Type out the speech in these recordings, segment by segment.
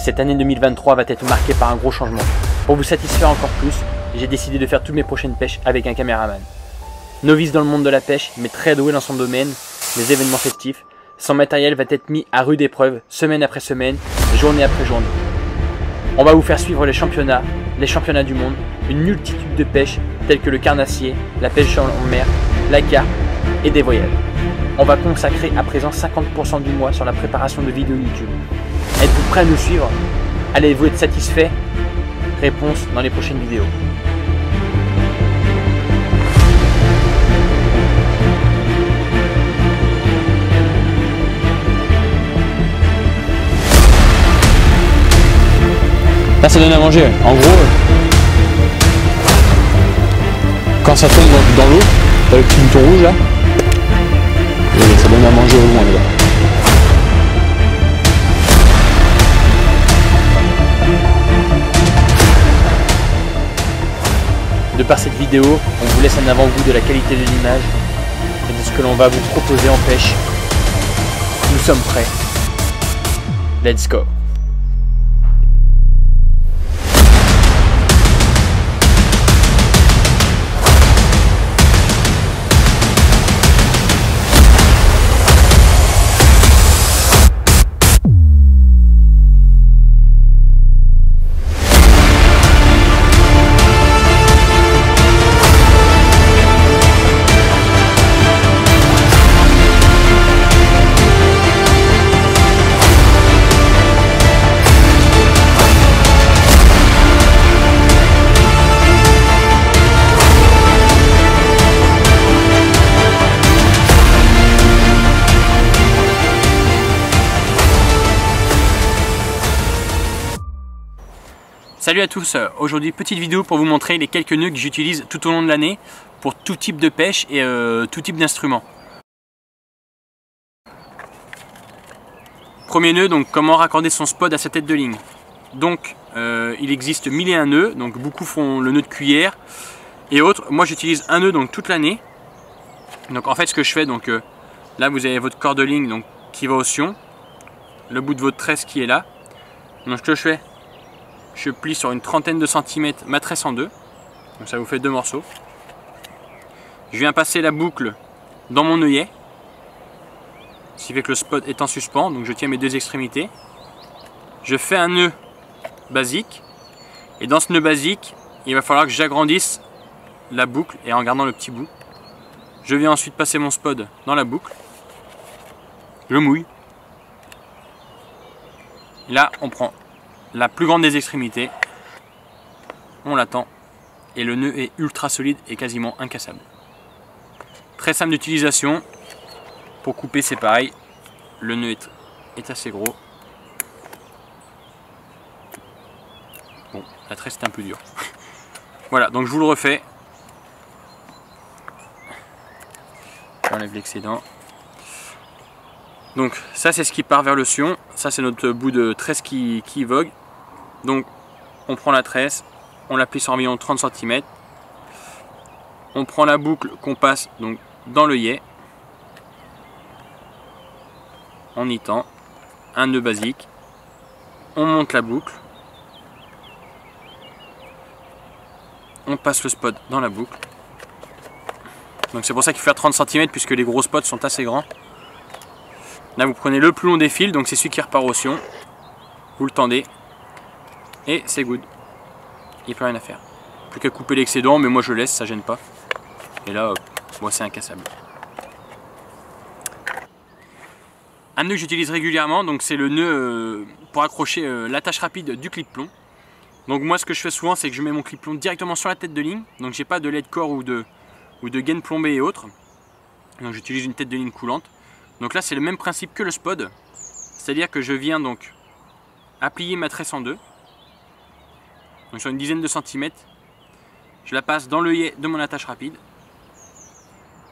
Cette année 2023 va être marquée par un gros changement. Pour vous satisfaire encore plus, j'ai décidé de faire toutes mes prochaines pêches avec un caméraman. Novice dans le monde de la pêche, mais très doué dans son domaine, les événements festifs, son matériel va être mis à rude épreuve, semaine après semaine, journée après journée. On va vous faire suivre les championnats du monde, une multitude de pêches telles que le carnassier, la pêche en mer, la carpe et des voyages. On va consacrer à présent 50% du mois sur la préparation de vidéos YouTube. Êtes-vous prêts à nous suivre? Allez-vous être satisfait? Réponse dans les prochaines vidéos. Là ça donne à manger, en gros, quand ça tombe dans l'eau, dans le petit bouton rouge là, et ça donne à manger au loin là. De par cette vidéo, on vous laisse un avant-goût de la qualité de l'image et de ce que l'on va vous proposer en pêche. Nous sommes prêts. Let's go! Salut à tous, aujourd'hui petite vidéo pour vous montrer les quelques nœuds que j'utilise tout au long de l'année pour tout type de pêche et tout type d'instrument. Premier nœud, donc comment raccorder son spot à sa tête de ligne. Donc il existe 1001 nœuds, donc beaucoup font le nœud de cuillère et autres. Moi j'utilise un nœud donc toute l'année. Donc en fait ce que je fais, donc là vous avez votre corde de ligne donc, qui va au sion, le bout de votre tresse qui est là. Donc ce que je fais, je plie sur une trentaine de centimètres ma tresse en deux, donc ça vous fait deux morceaux. Je viens passer la boucle dans mon œillet, ce qui fait que le spot est en suspens, donc je tiens mes deux extrémités. Je fais un nœud basique, et dans ce nœud basique, il va falloir que j'agrandisse la boucle, et en gardant le petit bout. Je viens ensuite passer mon spot dans la boucle, je mouille. Et là, on prend la plus grande des extrémités, on l'attend et le nœud est ultra solide et quasiment incassable. Très simple d'utilisation. Pour couper c'est pareil, le nœud est assez gros. Bon, la tresse est un peu dure. Voilà, donc je vous le refais. J'enlève l'excédent. Donc ça c'est ce qui part vers le sion, ça c'est notre bout de tresse qui vogue. Donc on prend la tresse, on la plie sur environ 30 cm. On prend la boucle qu'on passe donc dans l'œillet. On y tend, un nœud basique. On monte la boucle. On passe le spot dans la boucle. Donc c'est pour ça qu'il faut faire 30 cm puisque les gros spots sont assez grands. Là vous prenez le plus long des fils, donc c'est celui qui repart au sion. Vous le tendez. Et c'est good. Il n'y a plus rien à faire. Plus qu'à couper l'excédent, mais moi je laisse, ça gêne pas. Et là, bon, c'est incassable. Un nœud que j'utilise régulièrement, donc c'est le nœud pour accrocher l'attache rapide du clip plomb. Donc moi ce que je fais souvent, c'est que je mets mon clip plomb directement sur la tête de ligne. Donc j'ai pas de lait de corps ou de gaine plombée et autres. Donc j'utilise une tête de ligne coulante. Donc là c'est le même principe que le spod, c'est-à-dire que je viens donc à plier ma tresse en deux, donc sur une dizaine de centimètres, je la passe dans l'œillet de mon attache rapide,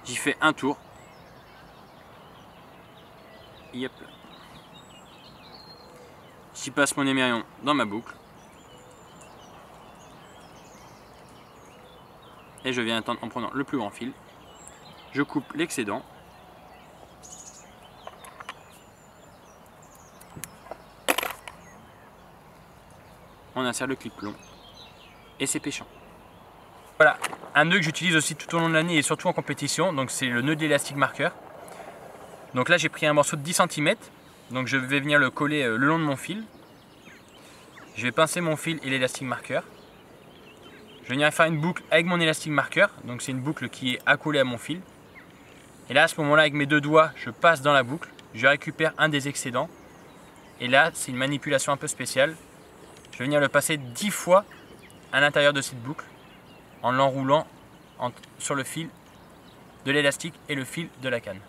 j'y fais un tour, yep. J'y passe mon émerillon dans ma boucle, et je viens attendre en prenant le plus grand fil, je coupe l'excédent. on insère le clip plomb et c'est pêchant. Voilà, un nœud que j'utilise aussi tout au long de l'année et surtout en compétition, donc c'est le nœud de l'élastique marqueur. Donc là j'ai pris un morceau de 10 cm, donc je vais venir le coller le long de mon fil. Je vais pincer mon fil et l'élastique marqueur. Je vais venir faire une boucle avec mon élastique marqueur, donc c'est une boucle qui est accolée à mon fil. Et là à ce moment-là avec mes deux doigts, je passe dans la boucle, je récupère un des excédents. Et là c'est une manipulation un peu spéciale. Je vais venir le passer 10 fois à l'intérieur de cette boucle en l'enroulant sur le fil de l'élastique et le fil de la canne.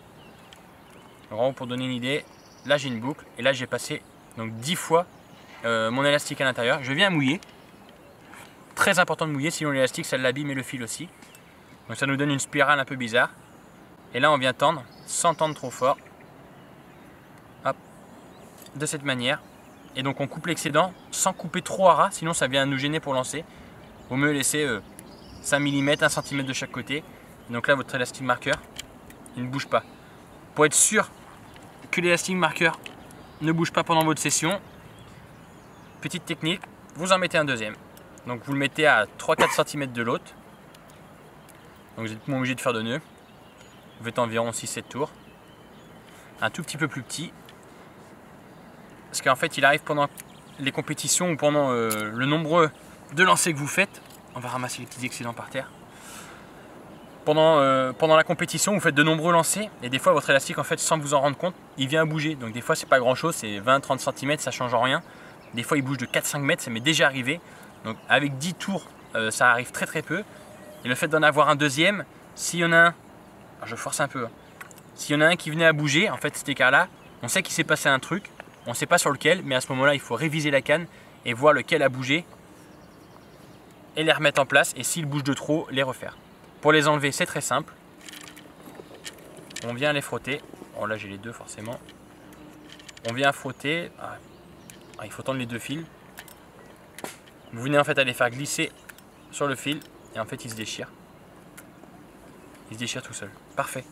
Donc, pour donner une idée, là j'ai une boucle et là j'ai passé donc 10 fois mon élastique à l'intérieur. Je viens mouiller. Très important de mouiller, sinon l'élastique ça l'abîme et le fil aussi. Donc ça nous donne une spirale un peu bizarre. Et là on vient tendre, sans tendre trop fort. Hop, de cette manière. Et donc on coupe l'excédent sans couper trop à ras, sinon ça vient nous gêner pour lancer. Vaut mieux laisser 5 mm, 1 cm de chaque côté. Donc là votre élastique marqueur, il ne bouge pas. Pour être sûr que l'élastique marqueur ne bouge pas pendant votre session, petite technique, vous en mettez un deuxième. Donc vous le mettez à 3-4 cm de l'autre. Donc vous êtes moins obligé de faire de nœuds. Vous faites environ 6-7 tours. Un tout petit peu plus petit. Parce qu'en fait il arrive pendant les compétitions ou pendant le nombre de lancers que vous faites. On va ramasser les petits excédents par terre. Pendant la compétition vous faites de nombreux lancers. Et des fois votre élastique en fait sans vous en rendre compte il vient à bouger. Donc des fois c'est pas grand chose, c'est 20-30 cm, ça change en rien. Des fois il bouge de 4-5 mètres, ça m'est déjà arrivé. Donc avec 10 tours ça arrive très très peu. Et le fait d'en avoir un deuxième, s'il y en a un, alors je force un peu, hein. S'il y en a un qui venait à bouger, en fait cet écart là, on sait qu'il s'est passé un truc. On ne sait pas sur lequel, mais à ce moment-là, il faut réviser la canne et voir lequel a bougé et les remettre en place. Et s'il bouge de trop, les refaire. Pour les enlever, c'est très simple. On vient les frotter. Bon, là, j'ai les deux forcément. On vient frotter. Il faut tendre les deux fils. Vous venez en fait à les faire glisser sur le fil et en fait, ils se déchirent. Ils se déchirent tout seul. Parfait.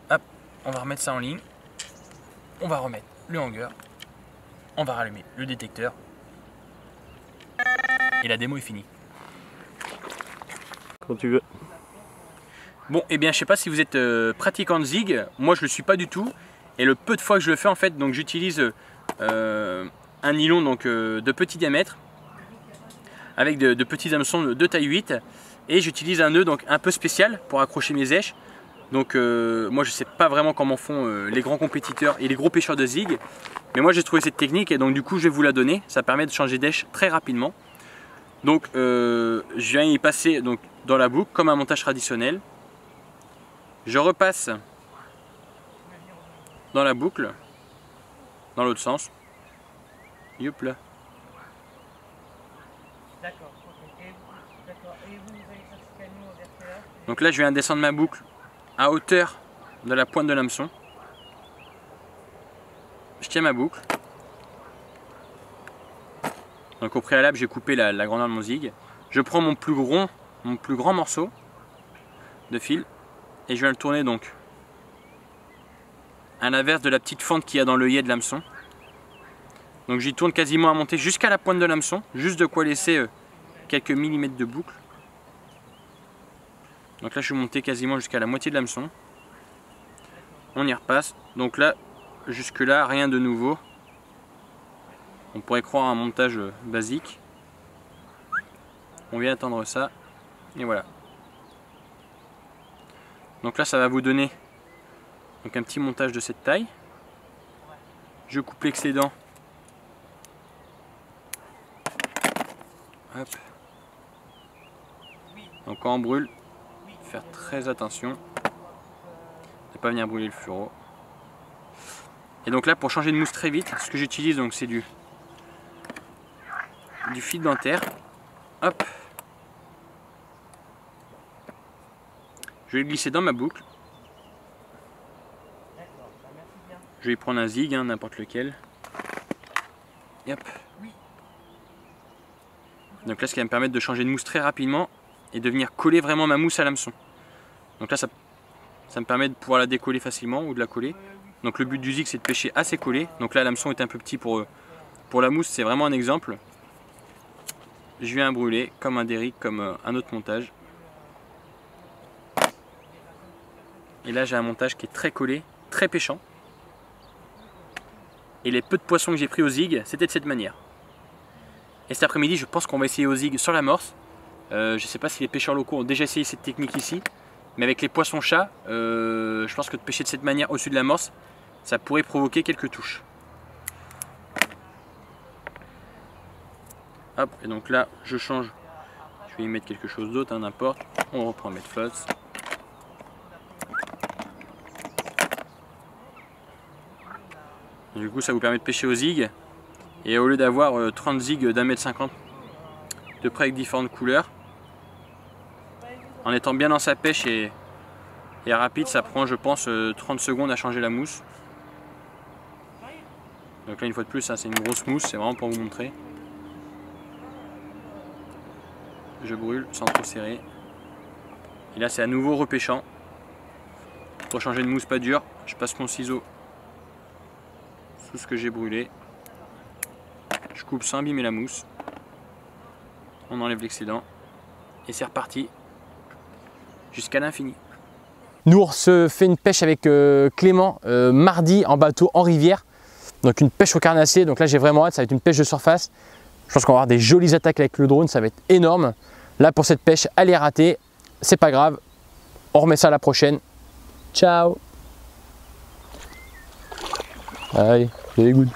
Hop, on va remettre ça en ligne. On va remettre le hanger, on va rallumer le détecteur et la démo est finie. Quand tu veux. Bon, et bien je sais pas si vous êtes pratiquant de zig, moi je le suis pas du tout. Et le peu de fois que je le fais en fait, donc j'utilise un nylon donc, de petit diamètre avec de petits hameçons de taille 8 et j'utilise un nœud donc un peu spécial pour accrocher mes éches. Donc moi je sais pas vraiment comment font les grands compétiteurs et les gros pêcheurs de zig. Mais moi j'ai trouvé cette technique et donc du coup je vais vous la donner. Ça permet de changer d'èche très rapidement. Donc je viens y passer donc, dans la boucle comme un montage traditionnel. Je repasse dans la boucle, dans l'autre sens. Youp là. Donc là je viens descendre ma boucle à hauteur de la pointe de l'hameçon. Je tiens ma boucle. Donc au préalable j'ai coupé la grandeur de mon zig. Je prends mon plus grand morceau de fil et je viens le tourner donc à l'inverse de la petite fente qu'il y a dans l'œillet de l'hameçon. Donc j'y tourne quasiment à monter jusqu'à la pointe de l'hameçon, juste de quoi laisser quelques millimètres de boucle. Donc là je suis monté quasiment jusqu'à la moitié de l'hameçon. On y repasse. Donc là, jusque là, rien de nouveau. On pourrait croire un montage basique. On vient attendre ça. Et voilà. Donc là ça va vous donner donc, un petit montage de cette taille. Je coupe l'excédent. Hop. Donc quand on brûle, faire très attention de ne pas venir brûler le fluoro. Et donc là pour changer de mousse très vite, ce que j'utilise donc c'est du fil dentaire. Hop. Je vais le glisser dans ma boucle. Je vais prendre un zig, n'importe lequel. Et hop. Donc là ce qui va me permettre de changer de mousse très rapidement et de venir coller vraiment ma mousse à l'hameçon. Donc là ça me permet de pouvoir la décoller facilement ou de la coller. Donc le but du zig c'est de pêcher assez collé. Donc là l'hameçon est un peu petit pour Pour la mousse, c'est vraiment un exemple. Je viens à brûler comme un derrick, comme un autre montage. Et là, j'ai un montage qui est très collé, très pêchant. Et les peu de poissons que j'ai pris au zig, c'était de cette manière. Et cet après-midi, je pense qu'on va essayer au zig sur l'amorce. Je ne sais pas si les pêcheurs locaux ont déjà essayé cette technique ici. Mais avec les poissons-chats, je pense que de pêcher de cette manière au-dessus de l'amorce, ça pourrait provoquer quelques touches. Hop, et donc là, je change. Je vais y mettre quelque chose d'autre, hein, n'importe. On reprend mettre flotte. Du coup, ça vous permet de pêcher au zig. Et au lieu d'avoir 30 zigs d'1,50 m de près avec différentes couleurs, en étant bien dans sa pêche et rapide, ça prend, je pense, 30 secondes à changer la mousse. Donc là, une fois de plus, hein, c'est une grosse mousse, c'est vraiment pour vous montrer. Je brûle sans trop serrer. Et là, c'est à nouveau repêchant. Pour changer de mousse pas dure, je passe mon ciseau sous ce que j'ai brûlé. Je coupe sans abîmer la mousse. On enlève l'excédent. Et c'est reparti. Jusqu'à l'infini. Nous, on se fait une pêche avec Clément mardi en bateau en rivière. Donc une pêche au carnassier. Donc là, j'ai vraiment hâte. Ça va être une pêche de surface. Je pense qu'on va avoir des jolies attaques avec le drone. Ça va être énorme. Là, pour cette pêche, elle est ratée. C'est pas grave. On remet ça à la prochaine. Ciao. Allez, very good.